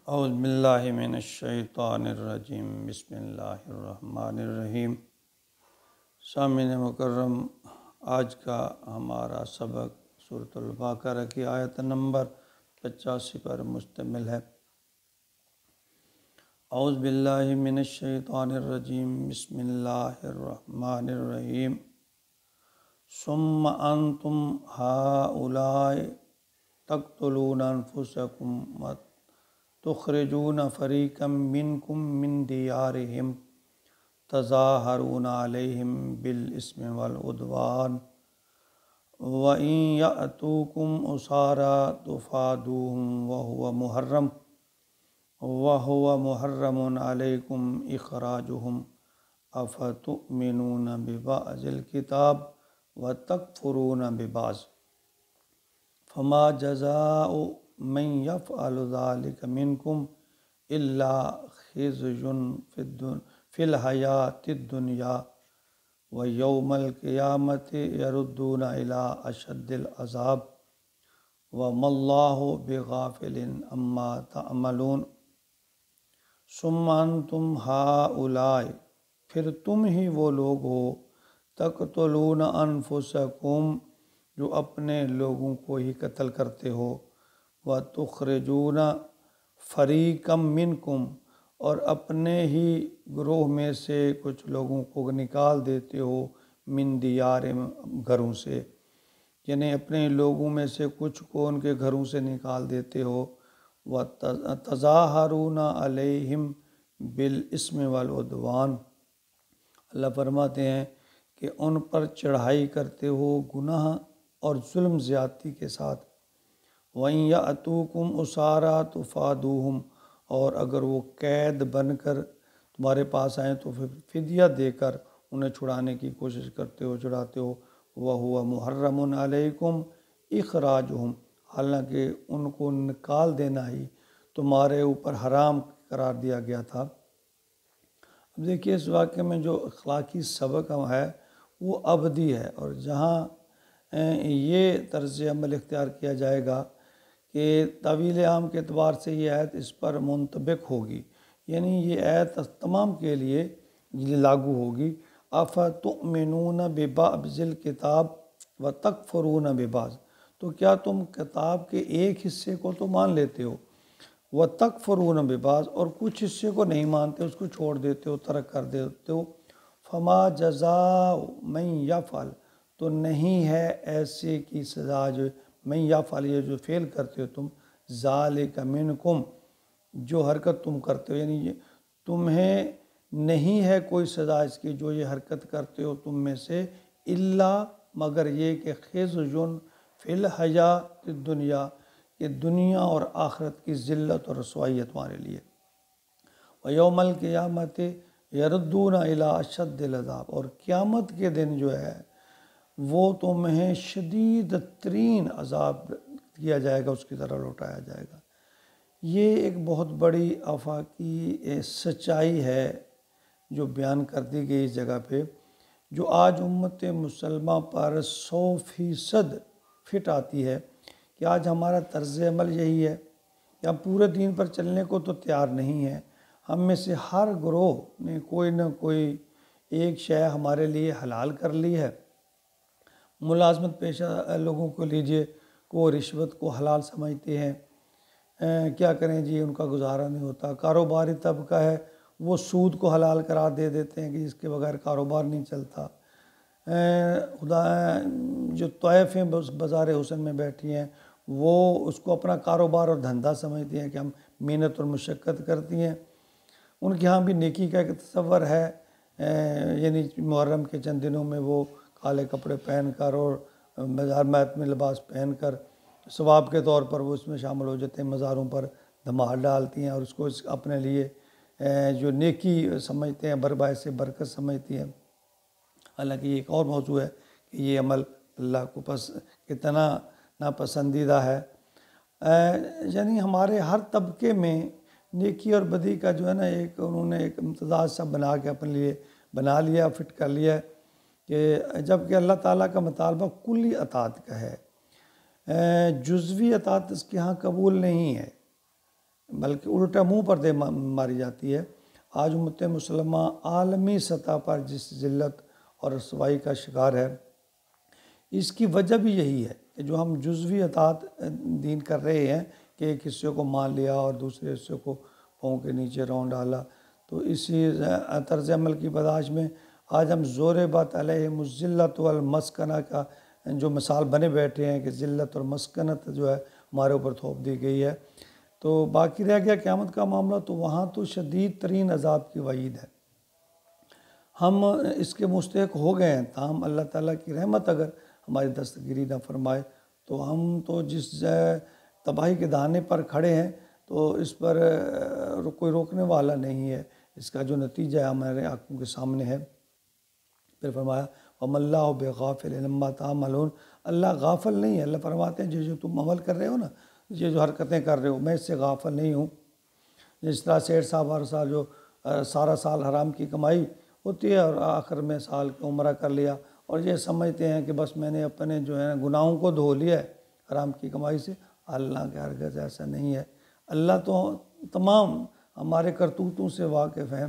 اعوذ باللہ من الشیطان الرجیم، بسم اللہ الرحمن الرحیم۔ سامعین مکرم، آج کا ہمارا سبق سورۃ البقرہ کی آیت نمبر 85 پر مشتمل ہے۔ اعوذ باللہ من الشیطان الرجیم، بسم اللہ الرحمن الرحیم۔ ثم انتم ہؤلاء تقتلون انفسکم تخرجون فریقا منکم من دیارہم تظاہرون علیہم بالاسم والعدوان وإن یأتوکم اسارا تفادوہم وہو محرم علیکم اخراجہم افتؤمنون ببعض الکتاب وتکفرون ببعض فما جزاء من یفعل ذلك منکم الا خزی فی الحیاۃ الدنیا ویوم القیامۃ یردون الی اشد العذاب وما اللہ بغافل عما تعملون۔ ثم انتم ہؤلاء، پھر تم ہی وہ لوگ ہو، تقتلون انفسکم، جو اپنے لوگوں کو ہی قتل کرتے ہو، وتخرجون فریقا منکم، اور اپنے ہی گروہ میں سے کچھ لوگوں کو نکال دیتے ہو، من دیارہم، گھروں سے، یعنی اپنے لوگوں میں سے کچھ کو ان کے گھروں سے نکال دیتے ہو، وتظاہرون علیہم بالاسم والعدوان، اللہ فرماتے ہیں کہ ان پر چڑھائی کرتے ہو گناہ اور ظلم زیادتی کے ساتھ۔ وَإِن يَأْتُوكُمْ أُسَارَىٰ تُفَادُوهُمْ، اور اگر وہ قید بن کر تمہارے پاس آئیں تو پھر فدیہ دے کر انہیں چھڑانے کی کوشش کرتے ہو، چھڑاتے ہو۔ وَهُوَ مُحَرَّمٌ عَلَيْكُمْ إِخْرَاجُهُمْ، حالانکہ ان کو نکال دینا ہی تمہارے اوپر حرام قرار دیا گیا تھا۔ اب دیکھیے اس واقعے میں جو اخلاقی سبق ہے وہ ابدی ہے، اور جہاں یہ طرز عمل اختیار کیا جائے گا کہ طویل عام کے اعتبار سے یہ آیت اس پر منطبق ہوگی، یعنی یہ آیت تمام کے لیے لاگو ہوگی۔ افتؤمنون ببعض الکتاب وتکفرون ببعض، تو کیا تم کتاب کے ایک حصے کو تو مان لیتے ہو، وتکفرون ببعض، اور کچھ حصے کو نہیں مانتے، اس کو چھوڑ دیتے ہو، ترک کر دیتے ہو۔ فما جزاء من یفعل، تو نہیں ہے ایسے کی سزا جو من یفعل، یہ جو فعل کرتے ہو تم، ذالک منکم، جو حرکت تم کرتے ہو، یعنی تمہیں نہیں ہے کوئی سزا اس کی جو یہ حرکت کرتے ہو تم میں سے، الا، مگر یہ کہ خزی فی الحیاۃ الدنیا، کہ دنیا اور آخرت کی ذلت اور رسوائی ہے تمہارے لیے۔ ویوم القیامۃ یردون الی اشد العذاب، اور قیامت کے دن جو ہے وہ تمہیں شدید ترین عذاب کیا جائے گا، اس کی طرح لوٹایا جائے گا۔ یہ ایک بہت بڑی آفاقی سچائی ہے جو بیان کر دی گئی اس جگہ پہ، جو آج امت مسلمہ پر 100% فٹ آتی ہے، کہ آج ہمارا طرز عمل یہی ہے کہ ہم پورے دین پر چلنے کو تو تیار نہیں ہیں۔ ہم میں سے ہر گروہ نے کوئی نہ کوئی ایک شے ہمارے لیے حلال کر لی ہے۔ ملازمت پیشہ لوگوں کو لیجئے، وہ رشوت کو حلال سمجھتے ہیں، کیا کریں جی، ان کا گزارا نہیں ہوتا۔ کاروباری طبقہ ہے، وہ سود کو حلال قرار دے دیتے ہیں کہ اس کے بغیر کاروبار نہیں چلتا۔ خدا جو طائفیں بازار حسن میں بیٹھی ہیں، وہ اس کو اپنا کاروبار اور دھندا سمجھتی ہیں کہ ہم محنت اور مشقت کرتی ہیں۔ ان کے ہاں بھی نیکی کا ایک تصور ہے، یعنی محرم کے چند دنوں میں وہ کالے کپڑے پہن کر اور ماتمی لباس پہن کر ثواب کے طور پر وہ اس میں شامل ہو جاتے ہیں، مزاروں پر دھمال ڈالتی ہیں اور اس کو اپنے لیے جو نیکی سمجھتے ہیں، باعث برکت سمجھتی ہیں۔ حالانکہ یہ ایک اور موضوع ہے کہ یہ عمل اللہ کو کتنا ناپسندیدہ ہے۔ یعنی ہمارے ہر طبقے میں نیکی اور بدی کا جو ہے نا انہوں نے ایک امتزاج سا بنا کے اپنے لیے بنا لیا، فٹ کر لیا، کہ جب کہ اللہ تعالیٰ کا مطالبہ کلی اطاعت کا ہے، جزوی اطاعت اس کے ہاں قبول نہیں ہے۔ بلکہ الٹا منہ پر دے ماری جاتی ہے۔ آج امت مسلمہ عالمی سطح پر جس ذلت اور رسوائی کا شکار ہے، اس کی وجہ بھی یہی ہے کہ جو ہم جزوی اطاعت دین کر رہے ہیں کہ ایک حصے کو مان لیا اور دوسرے حصے کو پاؤں کے نیچے رون ڈالا، تو اسی طرز عمل کی بداش میں آج ہم ضربت علیہم الذلۃ والمسکنہ کا جو مثال بنے بیٹھے ہیں کہ ذلت اور مسکنت جو ہے ہمارے اوپر تھوپ دی گئی ہے۔ تو باقی رہ گیا قیامت کا معاملہ، تو وہاں تو شدید ترین عذاب کی وعید ہے۔ ہم اس کے مستحق ہو گئے ہیں، تاہم اللہ تعالیٰ کی رحمت اگر ہماری دستگیری نہ فرمائے تو ہم تو جس تباہی کے دہانے پر کھڑے ہیں تو اس پر کوئی روکنے والا نہیں ہے۔ اس کا جو نتیجہ ہے ہمارے آنکھوں کے سامنے ہے۔ پھر فرمایا وَمَا اللَّهُ بِغَافِلٍ عَمَّا تَعْمَلُونَ، اللہ غافل نہیں ہے۔ اللہ فرماتے ہیں جو تم عمل کر رہے ہو نا، یہ جو حرکتیں کر رہے ہو، میں اس سے غافل نہیں ہوں۔ جس طرح سیٹھ صاحب ہر سال جو سارا سال حرام کی کمائی ہوتی ہے اور آخر میں سال کا عمرہ کر لیا اور یہ سمجھتے ہیں کہ بس میں نے اپنے جو ہے گناہوں کو دھو لیا ہے حرام کی کمائی سے، اللہ کے ہرگز ایسا نہیں ہے۔ اللہ تو تمام ہمارے کرتوتوں سے واقف ہیں،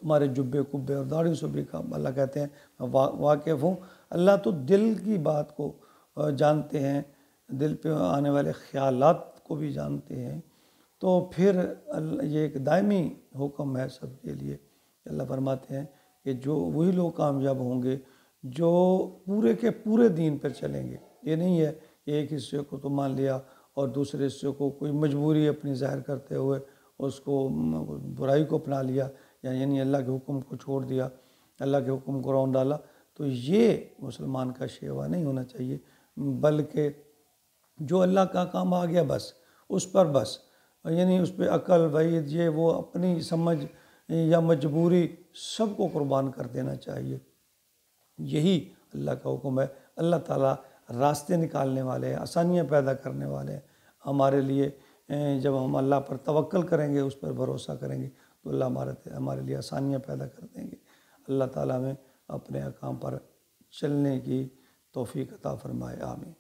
تمہارے جبے کبے اور داڑھی سے بھی اللہ کہتے ہیں میں واقف ہوں۔ اللہ تو دل کی بات کو جانتے ہیں، دل پہ آنے والے خیالات کو بھی جانتے ہیں۔ تو پھر یہ ایک دائمی حکم ہے سب کے لیے۔ اللہ فرماتے ہیں کہ جو وہی لوگ کامیاب ہوں گے جو پورے کے پورے دین پر چلیں گے۔ یہ نہیں ہے کہ ایک حصے کو تو مان لیا اور دوسرے حصے کو کوئی مجبوری اپنی ظاہر کرتے ہوئے اس کو برائی کو اپنا لیا، یعنی اللہ کے حکم کو چھوڑ دیا، اللہ کے حکم کو رون ڈالا۔ تو یہ مسلمان کا شیوا نہیں ہونا چاہیے، بلکہ جو اللہ کا کام آ گیا بس اس پر بس، یعنی اس پہ عقل وعید یہ وہ اپنی سمجھ یا مجبوری سب کو قربان کر دینا چاہیے۔ یہی اللہ کا حکم ہے۔ اللہ تعالیٰ راستے نکالنے والے ہیں، آسانیاں پیدا کرنے والے ہیں ہمارے لیے۔ جب ہم اللہ پر توکل کریں گے، اس پر بھروسہ کریں گے تو اللہ ہمارے لیے آسانیاں پیدا کر دیں گے۔ اللہ تعالیٰ میں اپنے احکام پر چلنے کی توفیق عطا فرمائے، آمین۔